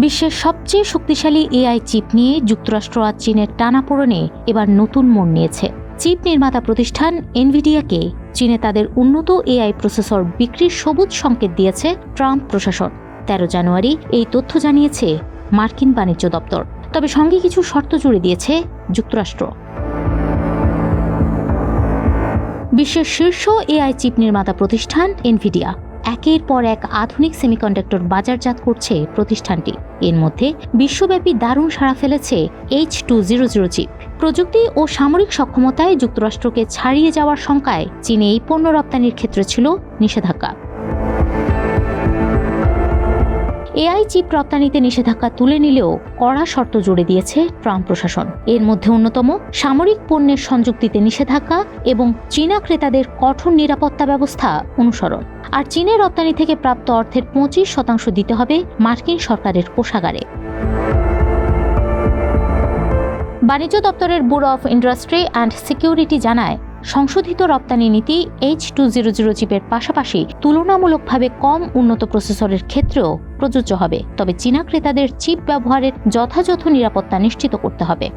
বিশ্বের সবচেয়ে শক্তিশালী এআই চিপ নিয়ে যুক্তরাষ্ট্র আর চীনের টানাপোড়েনে এবার নতুন মোড় নিয়েছে। চিপ নির্মাতা প্রতিষ্ঠান এনভিডিয়াকে চীনে তাদের উন্নত এআই প্রসেসর বিক্রির সবুজ সংকেত দিয়েছে ট্রাম্প প্রশাসন। 13 জানুয়ারি এই তথ্য জানিয়েছে মার্কিন বাণিজ্য দপ্তর। তবে সঙ্গে কিছু শর্ত জুড়ে দিয়েছে যুক্তরাষ্ট্র। বিশ্বের শীর্ষ এআই চিপ নির্মাতা প্রতিষ্ঠান এনভিডিয়া একের পর এক আধুনিক সেমিকন্ডাক্টর বাজারজাত করছে প্রতিষ্ঠানটি। এর মধ্যে বিশ্বব্যাপী দারুণ সাড়া ফেলেছে H200 চিপ। প্রযুক্তি ও সামরিক সক্ষমতায় যুক্তরাষ্ট্রকে ছাড়িয়ে যাওয়ার শঙ্কায় চীনে এই পণ্য রপ্তানির ক্ষেত্রে ছিল নিষেধাজ্ঞা। এআই চিপ রপ্তানিতে নিষেধাজ্ঞা তুলে নিলেও কড়া শর্ত জুড়ে দিয়েছে ট্রাম্প প্রশাসন। এর মধ্যে অন্যতম সামরিক পণ্যের সংযুক্তিতে নিষেধাজ্ঞা এবং চীনা ক্রেতাদের কঠোর নিরাপত্তা ব্যবস্থা অনুসরণ। আর চীনের রপ্তানি থেকে প্রাপ্ত অর্থের 25% দিতে হবে মার্কিন সরকারের কোষাগারে। বাণিজ্য দপ্তরের bureau of industry and security জানায়, সংশোধিত রপ্তানি নীতি H200 চিপের পাশাপাশি তুলনামূলকভাবে কম উন্নত প্রসেসরের ক্ষেত্রেও প্রযোজ্য হবে। তবে চীনা ক্রেতাদের চিপ ব্যবহারের যথাযথ নিরাপত্তা নিশ্চিত করতে হবে।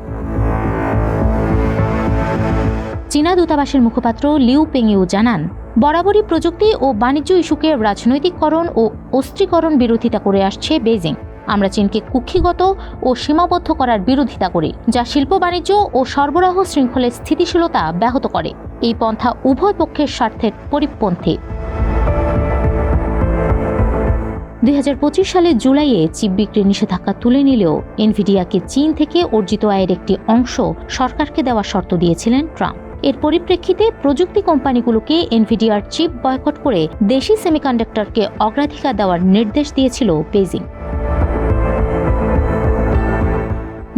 চীনা দূতাবাসের মুখপাত্র লিউ পেংইউ জানান, বরাবরই প্রযুক্তি ও বাণিজ্য ইস্যুকে রাজনৈতিককরণ ও অস্ত্রীকরণ বিরোধিতা করে আসছে বেইজিং। আমরা চীনকে কুক্ষিগত ও সীমাবদ্ধ করার বিরোধিতা করি, যা শিল্প বাণিজ্য ও সরবরাহ শৃঙ্খলের স্থিতিশীলতা ব্যাহত করে। এই পন্থা উভয় পক্ষের স্বার্থের পরিপন্থী। 2025 সালের জুলাইয়ে চিপ বিক্রির নিষেধাজ্ঞা তুলে নিলেও এনভিডিয়াকে চীন থেকে অর্জিত আয়ের একটি অংশ সরকারকে দেওয়ার শর্ত দিয়েছিলেন ট্রাম্প। এর পরিপ্রেক্ষিতে প্রযুক্তি কোম্পানিগুলোকে এনভিডিয়ার চিপ বয়কট করে দেশি সেমিকন্ডাক্টরকে অগ্রাধিকার দেওয়ার নির্দেশ দিয়েছিল বেইজিং।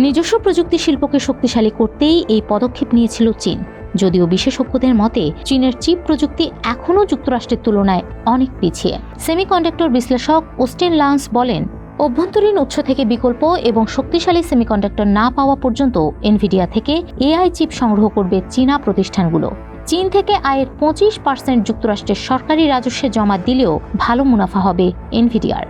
নিজস্ব প্রযুক্তি শিল্পকে শক্তিশালী করতেই এই পদক্ষেপ নিয়েছিল চীন। যদিও বিশেষজ্ঞদের মতে চীনের চিপ প্রযুক্তি এখনও যুক্তরাষ্ট্রের তুলনায় অনেক পিছিয়ে। সেমিকন্ডাক্টর বিশ্লেষক ওস্টেন লান্স বলেন, অভ্যন্তরীণ উৎস থেকে বিকল্প এবং শক্তিশালী সেমিকন্ডাক্টর না পাওয়া পর্যন্ত এনভিডিয়া থেকে এআই চিপ সংগ্রহ করবে চীনা প্রতিষ্ঠানগুলো। চীন থেকে আয়ের 25% যুক্তরাষ্ট্রের সরকারি রাজস্বে জমা দিলেও ভালো মুনাফা হবে এনভিডিয়ার।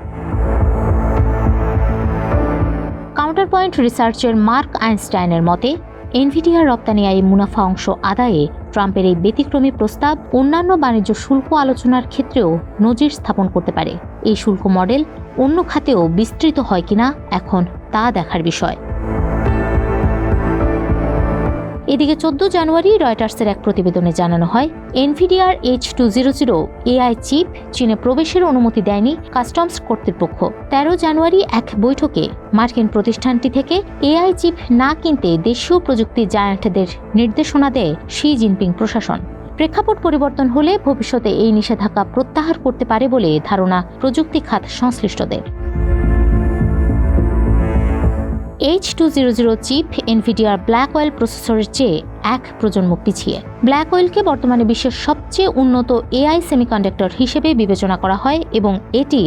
কাউন্টারপয়েন্ট রিসার্চের মার্ক আইনস্টাইনের মতে, এনভিডিয়ার রপ্তানি আয়ে মুনাফা অংশ আদায়ে ট্রাম্পের এই ব্যতিক্রমী প্রস্তাব অন্যান্য বাণিজ্য শুল্ক আলোচনার ক্ষেত্রেও নজির স্থাপন করতে পারে। এই শুল্ক মডেল অন্য খাতেও বিস্তৃত হয় কিনা এখন তা দেখার বিষয়। এদিকে 14 জানুয়ারি রয়টার্সের এক প্রতিবেদনে জানানো হয়, এনভিডিয়ার H200 এআই চিপ চীনে প্রবেশের অনুমতি দেয়নি কাস্টমস কর্তৃপক্ষ। 13 জানুয়ারি এক বৈঠকে মার্কিন প্রতিষ্ঠানটি থেকে এআই চিপ না কিনতে দেশীয় প্রযুক্তি জায়ান্টদের নির্দেশনা দেয় শি জিনপিং প্রশাসন। প্রেক্ষাপট পরিবর্তন হলে ভবিষ্যতে এই নিষেধাজ্ঞা প্রত্যাহার করতে পারে বলে ধারণা প্রযুক্তি খাত সংশ্লিষ্টদের। H200 চিপ এনভিডিয়ার ব্ল্যাকওয়েল প্রসেসরের চেয়ে এক প্রজন্ম পিছিয়ে। ব্ল্যাকওয়েলকে বর্তমানে বিশ্বের সবচেয়ে উন্নত এআই সেমিকন্ডাক্টর হিসেবে বিবেচনা করা হয় এবং এটি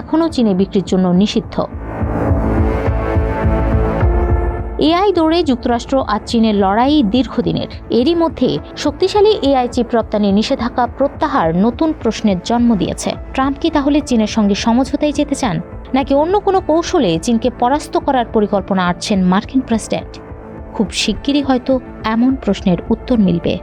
এখনও চীনে বিক্রির জন্য নিষিদ্ধ। এআই দৌড়ে যুক্তরাষ্ট্র আর চীনের লড়াই দীর্ঘদিনের। এরই মধ্যে শক্তিশালী এআই চিপ রপ্তানির নিষেধাজ্ঞা প্রত্যাহার নতুন প্রশ্নের জন্ম দিয়েছে। ট্রাম্প কি তাহলে চীনের সঙ্গে সমঝোতায় যেতে চান, নাকি অন্য কোনো কৌশলে চীনকে পরাস্ত করার পরিকল্পনা আঁটছেন মার্কিন প্রেসিডেন্ট? খুব শিগগিরই হয়তো এমন প্রশ্নের উত্তর মিলবে।